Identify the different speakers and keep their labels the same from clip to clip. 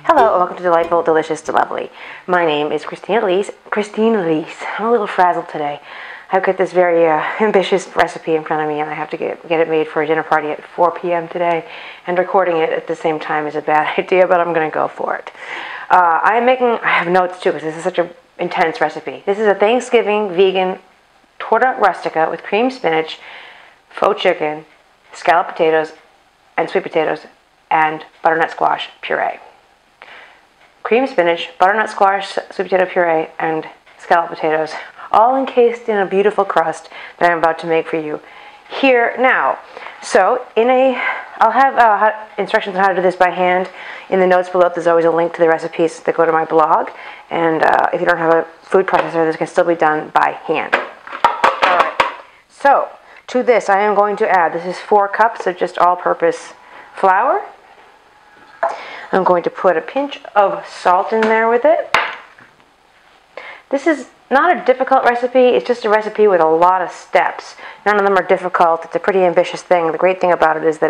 Speaker 1: Hello and welcome to Delightful, Delicious, Delovely. My name is Christina Elise. I'm a little frazzled today. I've got this very ambitious recipe in front of me and I have to get it made for a dinner party at 4 p.m. today, and recording it at the same time is a bad idea, but I'm going to go for it. I have notes too because this is such an intense recipe. This is a Thanksgiving vegan Torta Rustica with creamed spinach, faux chicken, scalloped potatoes, and sweet potatoes, and butternut squash puree. Creamed spinach, butternut squash, sweet potato puree, and scalloped potatoes, all encased in a beautiful crust that I'm about to make for you here now. So, I'll have instructions on how to do this by hand in the notes below. There's always a link to the recipes that go to my blog, and if you don't have a food processor, this can still be done by hand. All right. So, to this, I am going to add, this is 4 cups of just all-purpose flour. I'm going to put a pinch of salt in there with it. This is not a difficult recipe, it's just a recipe with a lot of steps. None of them are difficult, it's a pretty ambitious thing. The great thing about it is that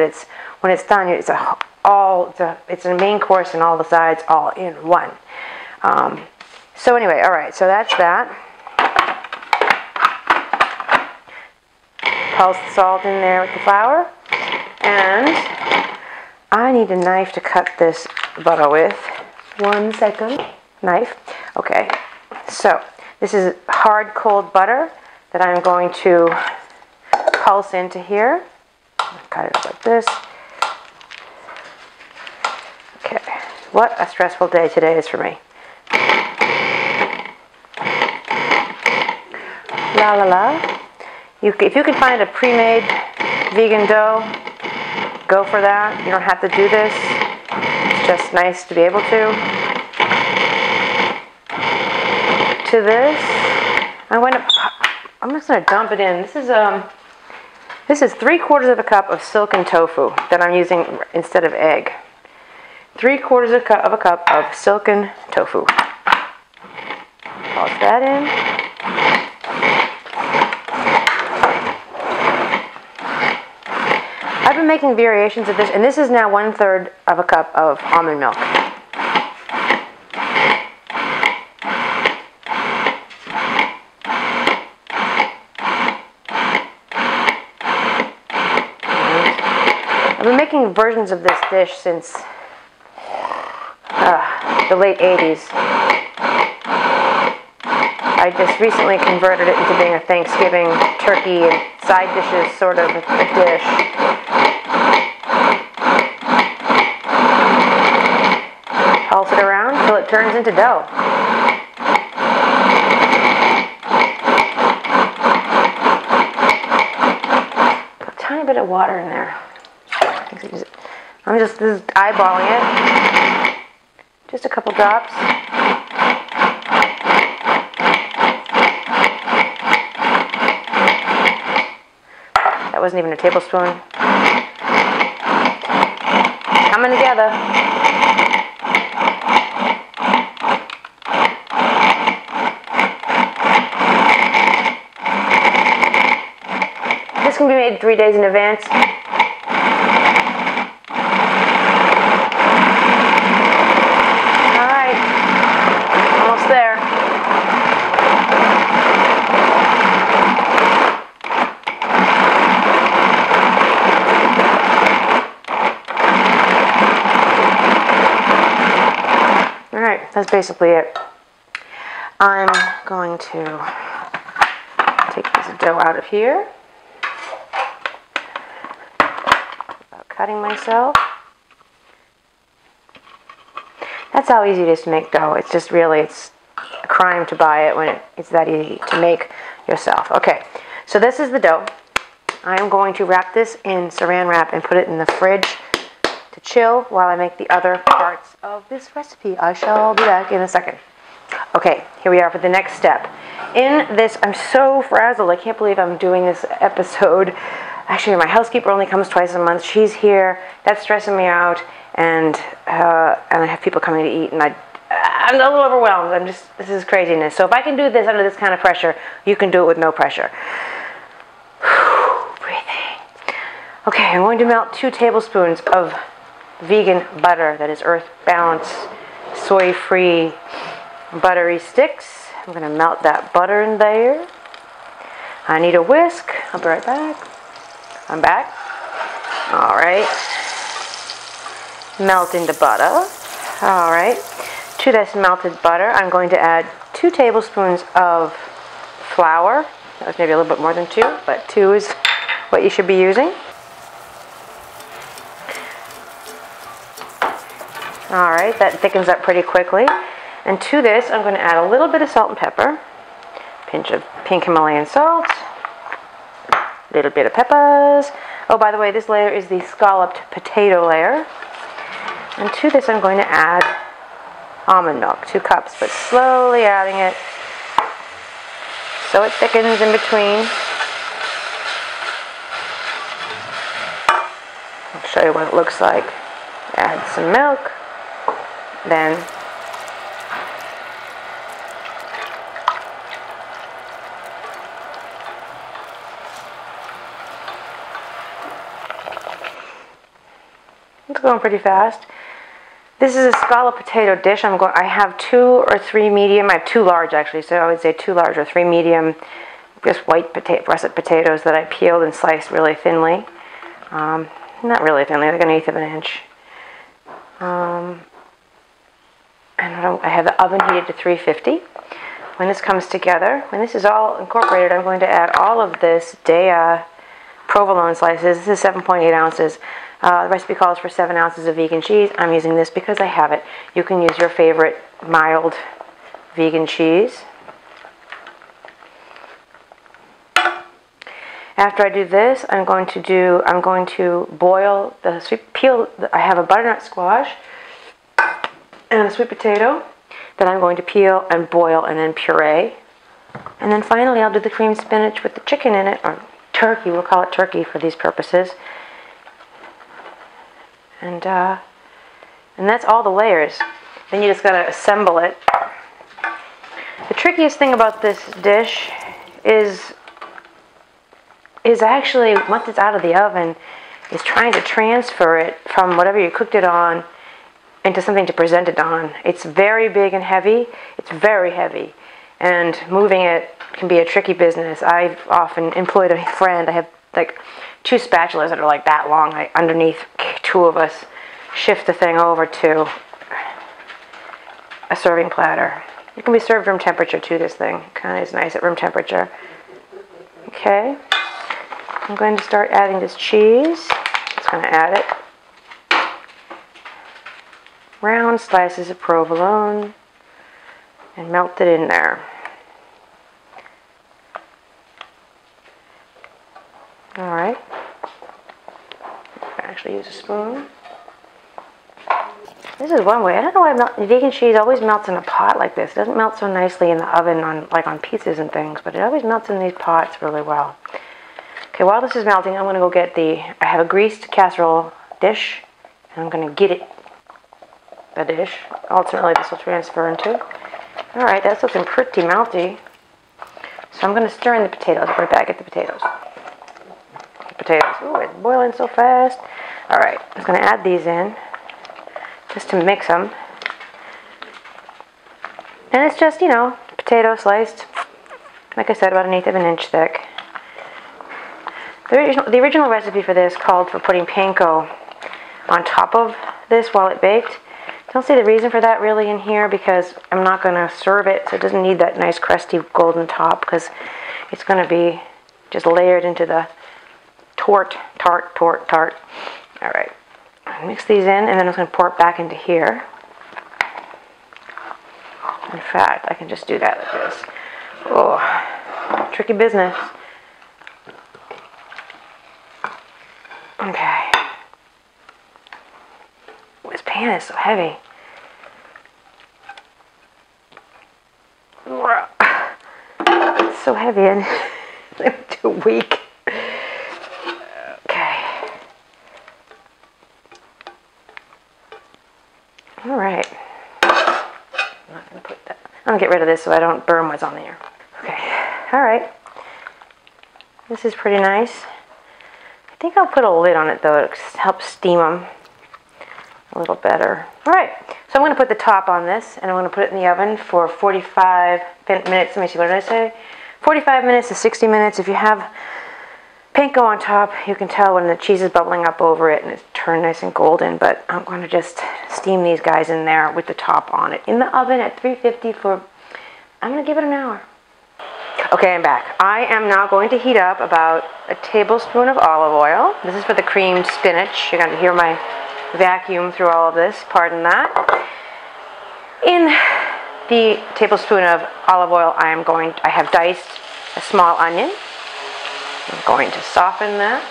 Speaker 1: when it's done, it's a main course and all the sides all in one. So anyway, alright, so that's that. Pulse the salt in there with the flour. And I need a knife to cut this butter with. 1 second. Knife. Okay. So, this is hard, cold butter that I'm going to pulse into here. Cut it up like this. Okay. What a stressful day today is for me. La la la. If you can find a pre-made vegan dough, go for that. You don't have to do this. It's just nice to be able to. To this, I'm just going to dump it in. This is 3/4 of a cup of silken tofu that I'm using instead of egg. 3/4 of a cup of silken tofu. Toss that in. I've been making variations of this, and this is now 1/3 of a cup of almond milk. I've been making versions of this dish since the late 80s. I just recently converted it into being a Thanksgiving turkey and side dishes sort of a dish. Pulse it around until it turns into dough. Put a tiny bit of water in there. I'm just eyeballing it. Just a couple drops. That wasn't even a tablespoon. It's coming together. This can be made 3 days in advance. Alright, almost there. Alright, that's basically it. I'm going to take this dough out of here. Cutting myself. That's how easy it is to make dough. It's just really, it's a crime to buy it when it's that easy to make yourself. Okay, so this is the dough. I am going to wrap this in saran wrap and put it in the fridge to chill while I make the other parts of this recipe. I shall be back in a second. Okay, here we are for the next step. In this, I'm so frazzled. I can't believe I'm doing this episode. Actually, my housekeeper only comes twice a month. She's here. That's stressing me out, and I have people coming to eat, and I'm a little overwhelmed. This is craziness. So if I can do this under this kind of pressure, you can do it with no pressure. Breathing. Okay, I'm going to melt 2 tablespoons of vegan butter that is earth balanced soy-free buttery sticks. I'm going to melt that butter in there. I need a whisk. I'll be right back. I'm back. All right. Melting the butter. All right. To this melted butter, I'm going to add 2 tablespoons of flour. That was maybe a little bit more than 2, but 2 is what you should be using. All right, that thickens up pretty quickly. And to this, I'm going to add a little bit of salt and pepper, pinch of pink Himalayan salt, a little bit of peppers. Oh, by the way, this layer is the scalloped potato layer. And to this, I'm going to add almond milk, 2 cups, but slowly adding it so it thickens in between. I'll show you what it looks like. Add some milk, then it's going pretty fast. This is a scalloped potato dish. I have 2 or 3 medium. I have 2 large actually, so I would say 2 large or 3 medium, just white russet potatoes that I peeled and sliced really thinly. Not really thinly, like 1/8 of an inch. And I have the oven heated to 350. When this comes together, when this is all incorporated, I'm going to add all of this provolone slices. This is 7.8 ounces. The recipe calls for 7 ounces of vegan cheese. I'm using this because I have it. You can use your favorite mild vegan cheese. After I do this, I'm going to boil the I have a butternut squash and a sweet potato that I'm going to peel and boil and then puree. And then finally I'll do the creamed spinach with the chicken in it, or turkey, we'll call it turkey for these purposes. And that's all the layers. Then you just gotta assemble it. The trickiest thing about this dish is actually, once it's out of the oven, is trying to transfer it from whatever you cooked it on into something to present it on. It's very big and heavy. It's very heavy. And moving it can be a tricky business. I've often employed a friend. I have like 2 spatulas that are like that long. Underneath 2 of us shift the thing over to a serving platter. It can be served room temperature too, this thing. Kind of is nice at room temperature. Okay. I'm going to start adding this cheese. Just going to add it. Round slices of provolone and melt it in there. Alright. Actually use a spoon. This is one way. I don't know why vegan cheese always melts in a pot like this. It doesn't melt so nicely in the oven on pizzas and things, but it always melts in these pots really well. Okay, while this is melting, I'm going to go get I have a greased casserole dish, and I'm going to get it, the dish. Ultimately, this will transfer into. Alright, that's looking pretty melty. So I'm going to stir in the potatoes. I'll be right back at the potatoes. Oh, it's boiling so fast. Alright, I'm going to add these in, just to mix them. And it's just, potato sliced, like I said, about 1/8 of an inch thick. The original recipe for this called for putting panko on top of this while it baked. Don't see the reason for that really in here, because I'm not going to serve it, so it doesn't need that nice crusty golden top, because it's going to be just layered into the tart. Alright, mix these in, and then I'm going to pour it back into here. In fact, I can just do that like this. Oh, tricky business. Okay. This pan is so heavy. It's so heavy and I'm too weak. Okay. Alright. I'm not going to put that. I'm going to get rid of this so I don't burn what's on there. Okay. Alright. This is pretty nice. I think I'll put a lid on it though to help steam them. a little better. All right, so I'm going to put the top on this, and I'm going to put it in the oven for 45 minutes. Let me see, what did I say? 45 minutes to 60 minutes. If you have panko on top, you can tell when the cheese is bubbling up over it and it's turned nice and golden, but I'm going to just steam these guys in there with the top on it in the oven at 350 for, I'm going to give it an hour. Okay, I'm back. I am now going to heat up about a tablespoon of olive oil. This is for the creamed spinach. You're going to hear my vacuum through all of this, pardon that. In the tablespoon of olive oil, I have diced a small onion. I'm going to soften that.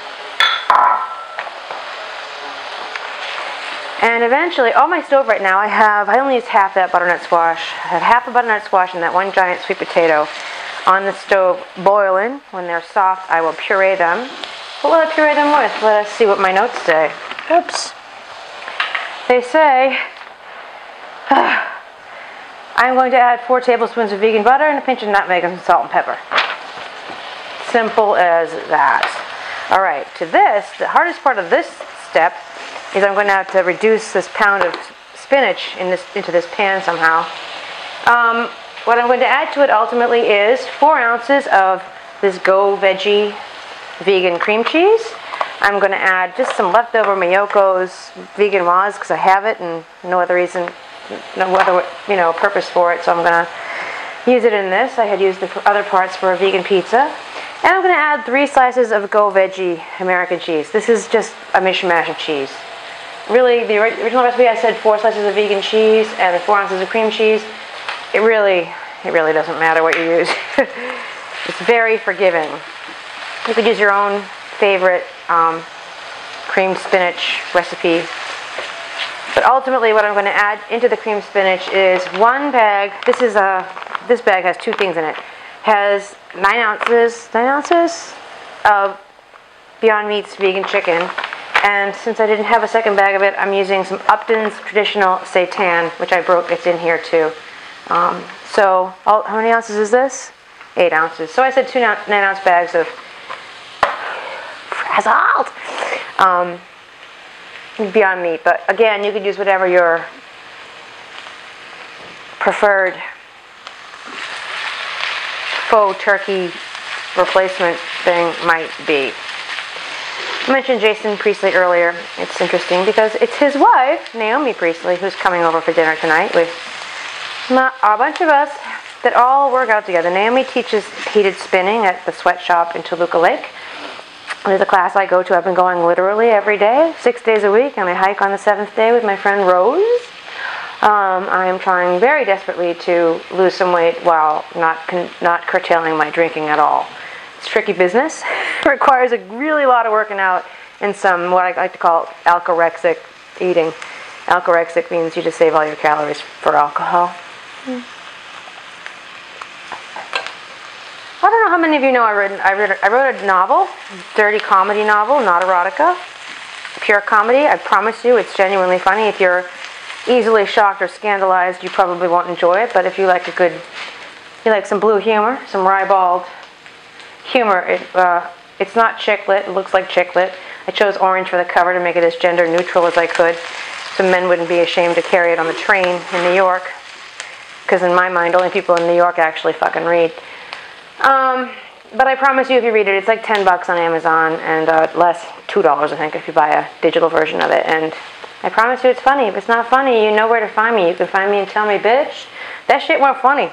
Speaker 1: And eventually, on my stove right now, I only use half that butternut squash. I have half a butternut squash and that one giant sweet potato on the stove boiling. When they're soft, I will puree them. What will I puree them with? Let us see what my notes say. Oops. They say, I'm going to add 4 tablespoons of vegan butter and a pinch of nutmeg and salt and pepper. Simple as that. All right, to this, the hardest part of this step is I'm going to have to reduce this pound of spinach into this pan somehow. What I'm going to add to it ultimately is 4 ounces of this Go Veggie vegan cream cheese. I'm going to add just some leftover Miyoko's vegan Waz because I have it and no other reason, no other purpose for it. So I'm going to use it in this. I had used the other parts for a vegan pizza. And I'm going to add 3 slices of Go Veggie American cheese. This is just a mishmash of cheese. Really, the original recipe I said 4 slices of vegan cheese and 4 ounces of cream cheese. It really doesn't matter what you use. It's very forgiving. You could use your own favorite creamed spinach recipe. But ultimately what I'm going to add into the creamed spinach is 1 bag. This bag has 2 things in it. Has 9 ounces of Beyond Meat's vegan chicken. And since I didn't have a second bag of it, I'm using some Upton's traditional seitan, which I broke. It's in here too. So how many ounces is this? 8 ounces. So I said 2 9-ounce bags of frazzled Beyond Meat. But again, you could use whatever your preferred faux turkey replacement thing might be. I mentioned Jason Priestley earlier. It's interesting because it's his wife, Naomi Priestley, who's coming over for dinner tonight with a bunch of us that all work out together. Naomi teaches heated spinning at the sweatshop in Toluca Lake. There's a class I go to. I've been going literally every day, 6 days a week, and I hike on the 7th day with my friend Rose. I am trying very desperately to lose some weight while not curtailing my drinking at all. It's tricky business. It requires a really lot of working out and some what I like to call alcorexic eating. Alcorexic means you just save all your calories for alcohol. I don't know how many of you know I wrote a novel, dirty comedy novel, not erotica, pure comedy. I promise you it's genuinely funny. If you're easily shocked or scandalized, you probably won't enjoy it, but if you like you like some blue humor, some ribald humor, it's not chick lit, it looks like chick lit. I chose orange for the cover to make it as gender neutral as I could, so men wouldn't be ashamed to carry it on the train in New York, because in my mind, only people in New York actually fucking read. But I promise you, if you read it, it's like $10 on Amazon, and less, $2 I think, if you buy a digital version of it. And I promise you it's funny. If it's not funny, you know where to find me. You can find me and tell me, bitch, that shit weren't funny.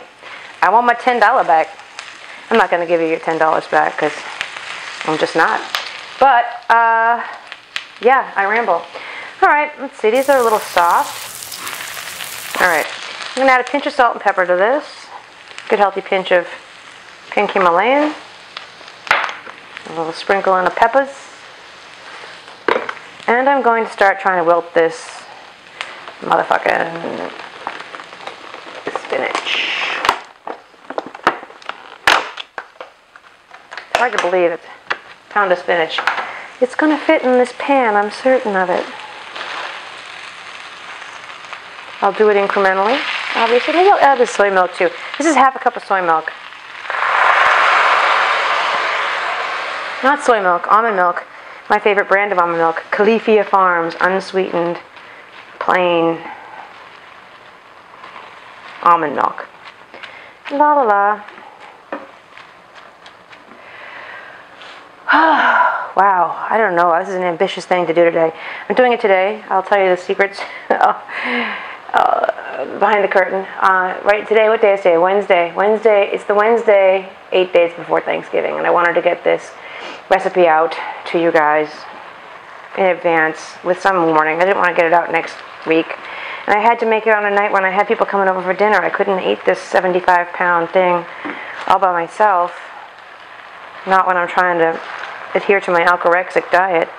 Speaker 1: I want my $10 back. I'm not going to give you your $10 back, because I'm just not. But, yeah, I ramble. Alright, let's see. These are a little soft. Alright, I'm going to add a pinch of salt and pepper to this. Good healthy pinch of pink Himalayan. A little sprinkle in of peppers. And I'm going to start trying to wilt this motherfucking spinach. It's hard to believe it. Pound of spinach. It's going to fit in this pan, I'm certain of it. I'll do it incrementally, obviously. Maybe I'll add the soy milk too. This is half a cup of soy milk. Not soy milk, almond milk. My favorite brand of almond milk, Califia Farms, unsweetened plain almond milk. La la la. Wow, I don't know. This is an ambitious thing to do today. I'm doing it today. I'll tell you the secrets behind the curtain. Right today, what day is today? Wednesday. It's the Wednesday 8 days before Thanksgiving, and I wanted to get this recipe out to you guys in advance with some warning. I didn't want to get it out next week. And I had to make it on a night when I had people coming over for dinner. I couldn't eat this 75-pound thing all by myself. Not when I'm trying to adhere to my alcorexic diet.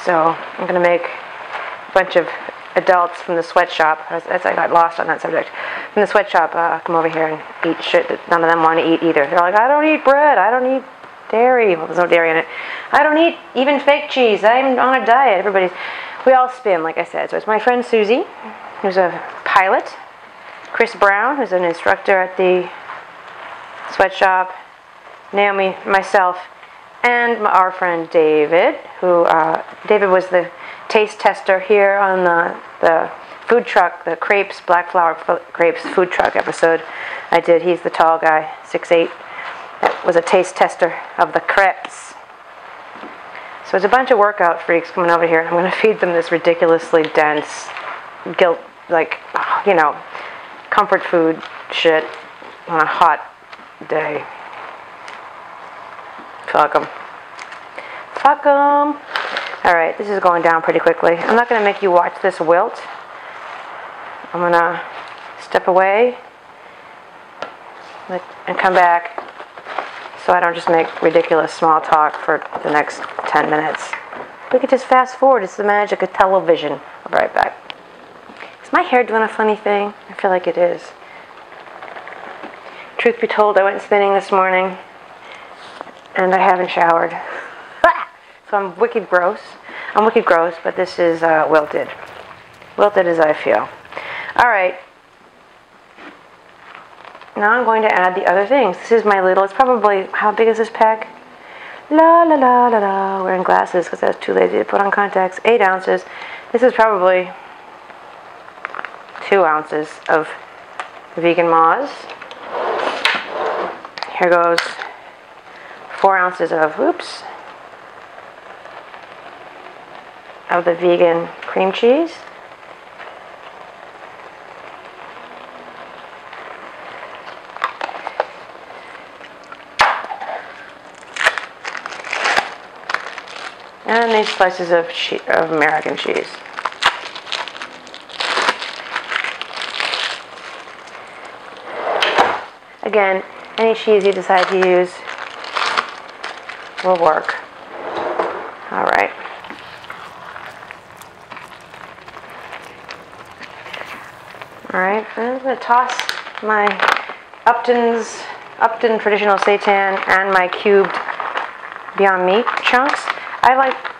Speaker 1: So I'm going to make a bunch of adults from the sweatshop, as I got lost on that subject, from the sweatshop come over here and eat shit that none of them want to eat either. They're like, I don't eat bread, I don't eat dairy. Well, there's no dairy in it. I don't eat even fake cheese. I'm on a diet. We all spin, like I said. So it's my friend Susie, who's a pilot, Chris Brown, who's an instructor at the sweatshop, Naomi, myself, and our friend David, who, David was the taste tester here on the food truck, the crepes, black flour crepes food truck episode I did. He's the tall guy, 6'8", that was a taste tester of the crepes. So it's a bunch of workout freaks coming over here, and I'm going to feed them this ridiculously dense, comfort food shit on a hot day. Fuck them. Fuck them. Alright, this is going down pretty quickly. I'm not going to make you watch this wilt. I'm going to step away and come back so I don't just make ridiculous small talk for the next 10 minutes. We could just fast forward. It's the magic of television. I'll be right back. Is my hair doing a funny thing? I feel like it is. Truth be told, I went spinning this morning and I haven't showered. So I'm wicked gross. But this is wilted. Wilted as I feel. Alright. Now I'm going to add the other things. This is my little, it's probably, how big is this pack? La la la la la. Wearing glasses because I was too lazy to put on contacts. 8 ounces. This is probably 2 ounces of vegan Moz. Here goes 4 ounces of, of the vegan cream cheese. And these slices of American cheese. Again, any cheese you decide to use will work. Alright. Alright, I'm going to toss my Upton traditional seitan and my cubed Beyond Meat chunks.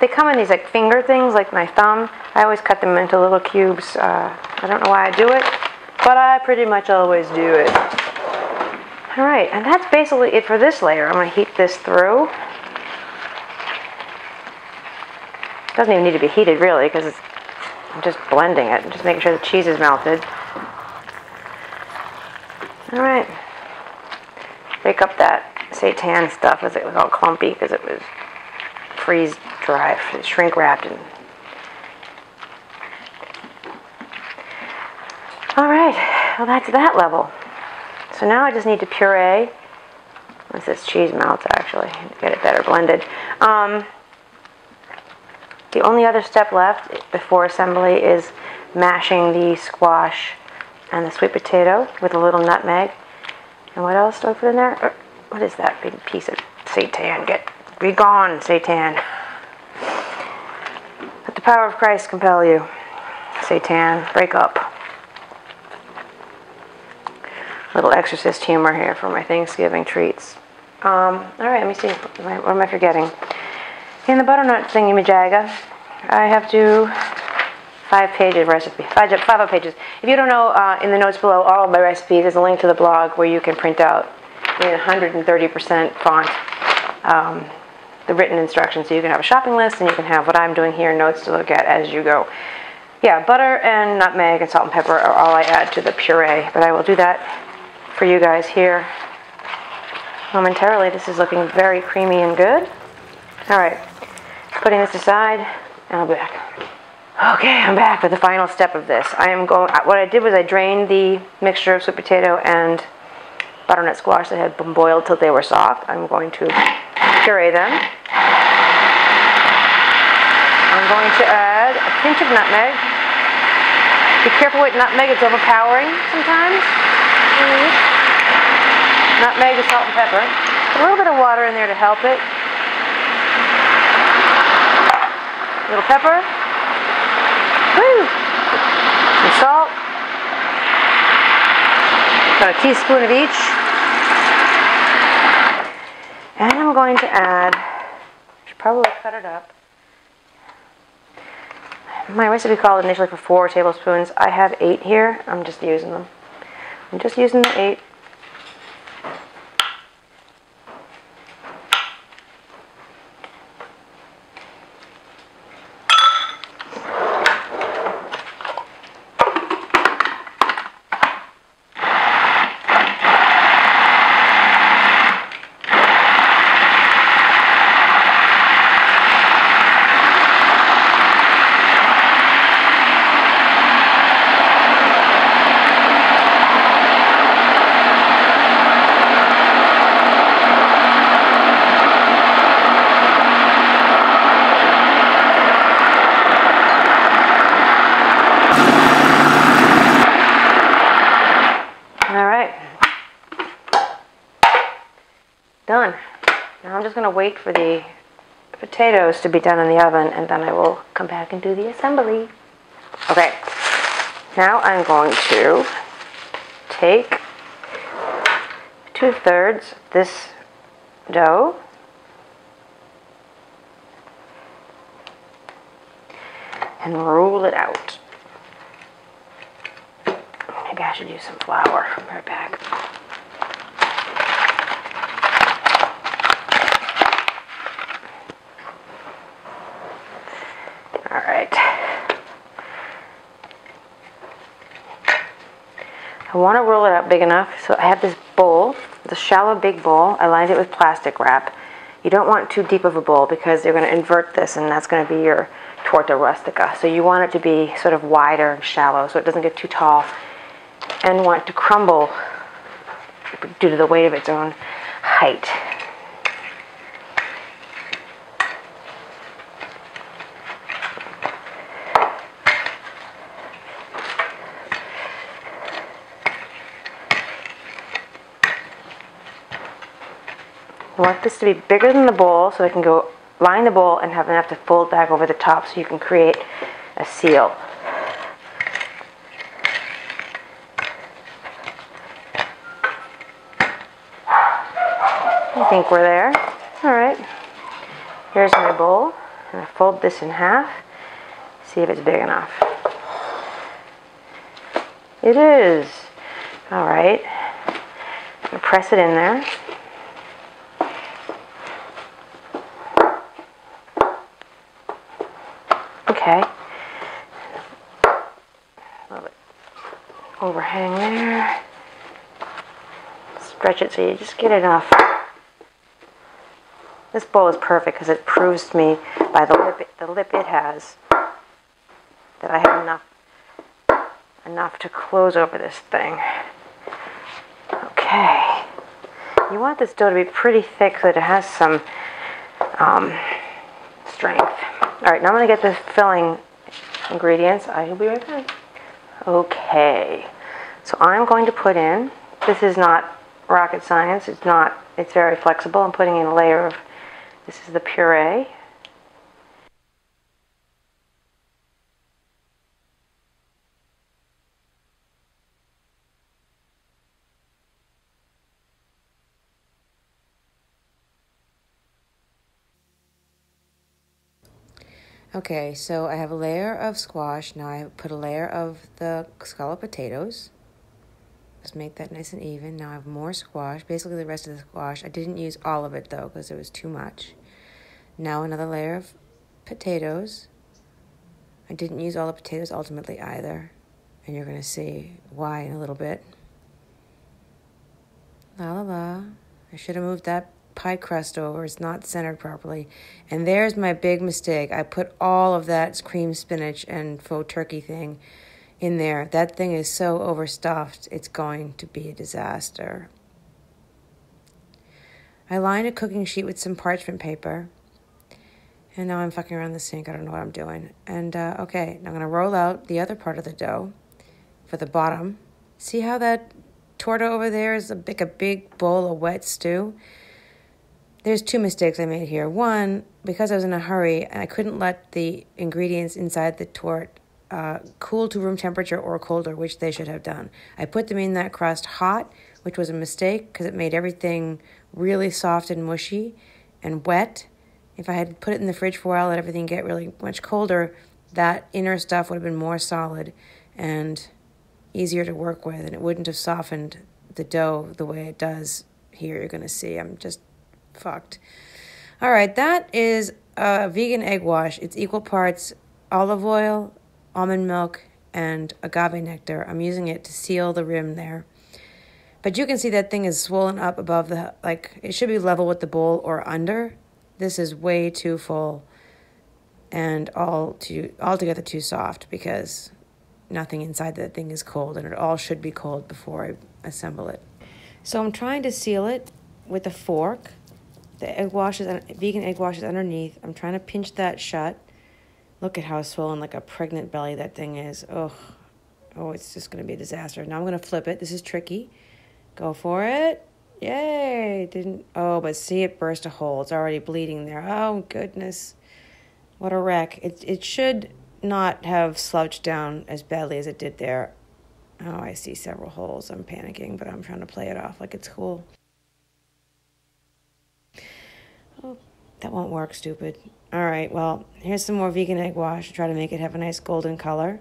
Speaker 1: They come in these like finger things, like my thumb. I always cut them into little cubes. I don't know why I do it, but I pretty much always do it. Alright, and that's basically it for this layer. I'm going to heat this through. It doesn't even need to be heated really, because I'm just blending it and just making sure the cheese is melted. Alright. Break up that seitan stuff as it was all clumpy because it was freeze dried, shrink wrapped. Alright, well that's that level. So now I just need to puree. Once this cheese melts actually, to get it better blended. The only other step left before assembly is mashing the squash and the sweet potato with a little nutmeg. And what else do I put in there? What is that big piece of seitan? Be gone, seitan. Let the power of Christ compel you. Seitan, break up. Little exorcist humor here for my Thanksgiving treats. Alright, let me see. What am I forgetting? In the butternut thingy-majagga, I have to 5-page recipe. 5 pages. If you don't know, in the notes below, all of my recipes, there's a link to the blog where you can print out in 130% font the written instructions. So you can have a shopping list, and you can have what I'm doing here, notes to look at as you go. Yeah, butter and nutmeg and salt and pepper are all I add to the puree, but I will do that for you guys here momentarily. This is looking very creamy and good. All right, putting this aside, and I'll be back. Okay, I'm back with the final step of this. What I did was I drained the mixture of sweet potato and butternut squash that had been boiled till they were soft. I'm going to puree them. I'm going to add a pinch of nutmeg. Be careful with nutmeg, it's overpowering sometimes. Nutmeg and salt and pepper. A little bit of water in there to help it. A little pepper. Woo! Some salt. Got a teaspoon of each. And I'm going to add, should probably cut it up. My recipe called initially for 4 tablespoons. I have 8 here. I'm just using them. I'm just using the 8. Done. Now I'm just going to wait for the potatoes to be done in the oven, and then I will come back and do the assembly. Okay, now I'm going to take 2/3 this dough and roll it out. Maybe I should use some flour. Right back. All right. I want to roll it out big enough, so I have this bowl, the shallow big bowl. I lined it with plastic wrap. You don't want too deep of a bowl because they're going to invert this, and that's going to be your Torta Rustica. So you want it to be sort of wider and shallow so it doesn't get too tall, and want it to crumble due to the weight of its own height. I want this to be bigger than the bowl so I can go line the bowl and have enough to fold back over the top so you can create a seal. I think we're there. Alright, here's my bowl, and I fold this in half, see if it's big enough. It is. Alright, I'm going to press it in there. Okay, a little bit overhang there. Stretch it so you just get enough. This bowl is perfect because it proves to me by the lip it has that I have enough to close over this thing. Okay, you want this dough to be pretty thick so that it has some strength. Alright, now I'm going to get the filling ingredients. I will be right back. Okay, so I'm going to put in, this is not rocket science, it's very flexible. I'm putting in a layer of, this is the puree. Okay, so I have a layer of squash. Now I put a layer of the scalloped potatoes. Just make that nice and even. Now I have more squash, basically the rest of the squash. I didn't use all of it though because it was too much. Now another layer of potatoes. I didn't use all the potatoes ultimately either, and you're going to see why in a little bit. La la la. I should have moved that pie crust over. It's not centered properly. And there's my big mistake. I put all of that cream spinach and faux turkey thing in there. That thing is so overstuffed, it's going to be a disaster. I lined a cooking sheet with some parchment paper. And now I'm fucking around the sink. I don't know what I'm doing. And, okay, now I'm going to roll out the other part of the dough for the bottom. See how that torta over there is like a big bowl of wet stew? There's two mistakes I made here. One, because I was in a hurry and I couldn't let the ingredients inside the tort cool to room temperature or colder, which they should have done. I put them in that crust hot, which was a mistake because it made everything really soft and mushy and wet. If I had put it in the fridge for a while, let everything get really much colder, that inner stuff would have been more solid and easier to work with, and it wouldn't have softened the dough the way it does here. You're going to see I'm just fucked. All right, that is a vegan egg wash. It's equal parts olive oil, almond milk, and agave nectar. I'm using it to seal the rim there. But you can see that thing is swollen up above the, like, it should be level with the bowl or under. This is way too full and altogether too soft because nothing inside that thing is cold, and it all should be cold before I assemble it. So I'm trying to seal it with a fork. The egg wash is, vegan egg wash is underneath. I'm trying to pinch that shut. Look at how swollen, like a pregnant belly that thing is. Oh, it's just going to be a disaster. Now I'm going to flip it. This is tricky. Go for it. Yay! But see, it burst a hole. It's already bleeding there. Oh, goodness. What a wreck. It should not have slouched down as badly as it did there. Oh, I see several holes. I'm panicking, but I'm trying to play it off like it's cool. Oh, that won't work, stupid. All right, well, here's some more vegan egg wash. Try to make it have a nice golden color.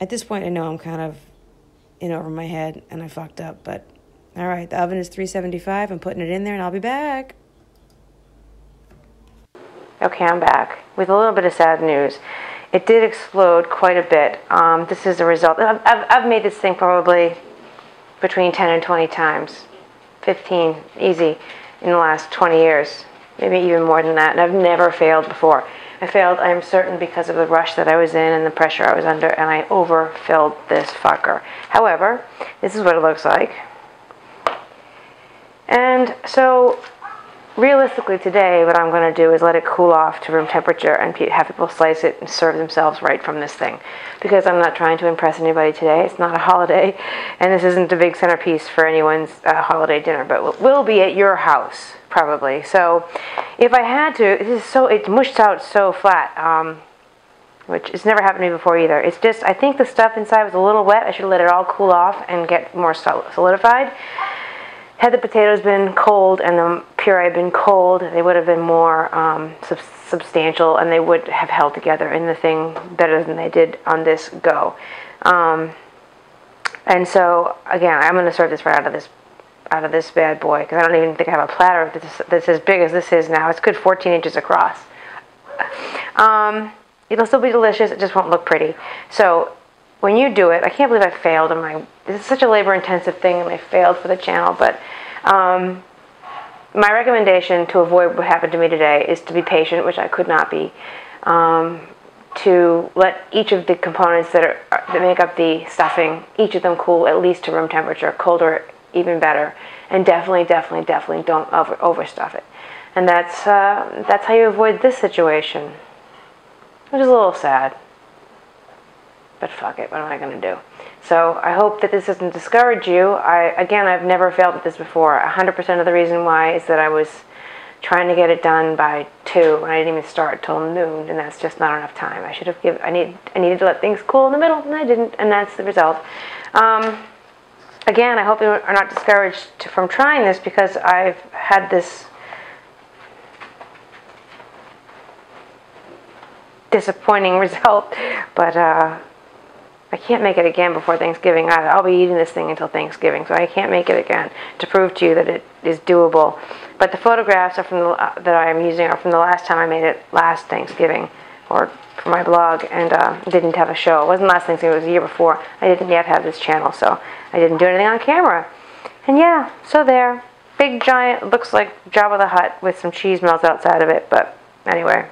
Speaker 1: At this point, I know I'm kind of in over my head, and I fucked up, but all right, the oven is 375. I'm putting it in there, and I'll be back. Okay, I'm back with a little bit of sad news. It did explode quite a bit. This is the result. I've made this thing probably between 10 and 20 times. 15, easy, in the last 20 years. Maybe even more than that, and I've never failed before. I failed, I'm certain, because of the rush that I was in and the pressure I was under, and I overfilled this fucker. However, this is what it looks like. And so, realistically today, what I'm going to do is let it cool off to room temperature and have people slice it and serve themselves right from this thing. Because I'm not trying to impress anybody today. It's not a holiday, and this isn't a big centerpiece for anyone's holiday dinner, but will be at your house, probably. So, if I had to, it mushed out so flat, which has never happened to me before either. It's just, I think the stuff inside was a little wet. I should have let it all cool off and get more solidified. Had the potatoes been cold and the puree been cold, they would have been more substantial, and they would have held together in the thing better than they did on this go. And so, again, I'm going to serve this right out of this bad boy, because I don't even think I have a platter that's as big as this is now. It's good 14 inches across. It'll still be delicious, it just won't look pretty. So, when you do it, I can't believe I failed this is such a labor-intensive thing, and I failed for the channel, but my recommendation to avoid what happened to me today is to be patient, which I could not be, to let each of the components that make up the stuffing, each of them cool at least to room temperature, colder even better, and definitely don't overstuff it. And that's how you avoid this situation, which is a little sad. But fuck it, what am I going to do? So I hope that this doesn't discourage you. Again, I've never failed at this before. 100% of the reason why is that I was trying to get it done by 2, and I didn't even start till noon, and that's just not enough time. I needed to let things cool in the middle, and I didn't, and that's the result. Again, I hope you are not discouraged from trying this, because I've had this disappointing result, but I can't make it again before Thanksgiving. I'll be eating this thing until Thanksgiving, so I can't make it again to prove to you that it is doable. But the photographs are from that I'm using are from the last time I made it last Thanksgiving, or for my blog, and didn't have a show. It wasn't last Thanksgiving, it was the year before. I didn't yet have this channel, so I didn't do anything on camera. And yeah, so there. Big giant, looks like Jabba the Hutt with some cheese melts outside of it, but anyway,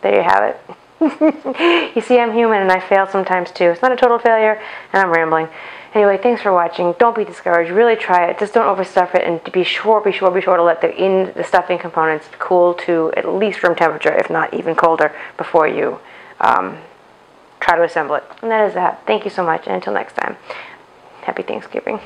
Speaker 1: there you have it. You see, I'm human and I fail sometimes too. It's not a total failure, and I'm rambling. Anyway, thanks for watching. Don't be discouraged. Really try it. Just don't overstuff it, and be sure to let the stuffing components cool to at least room temperature, if not even colder, before you try to assemble it. And that is that. Thank you so much, and until next time, happy Thanksgiving.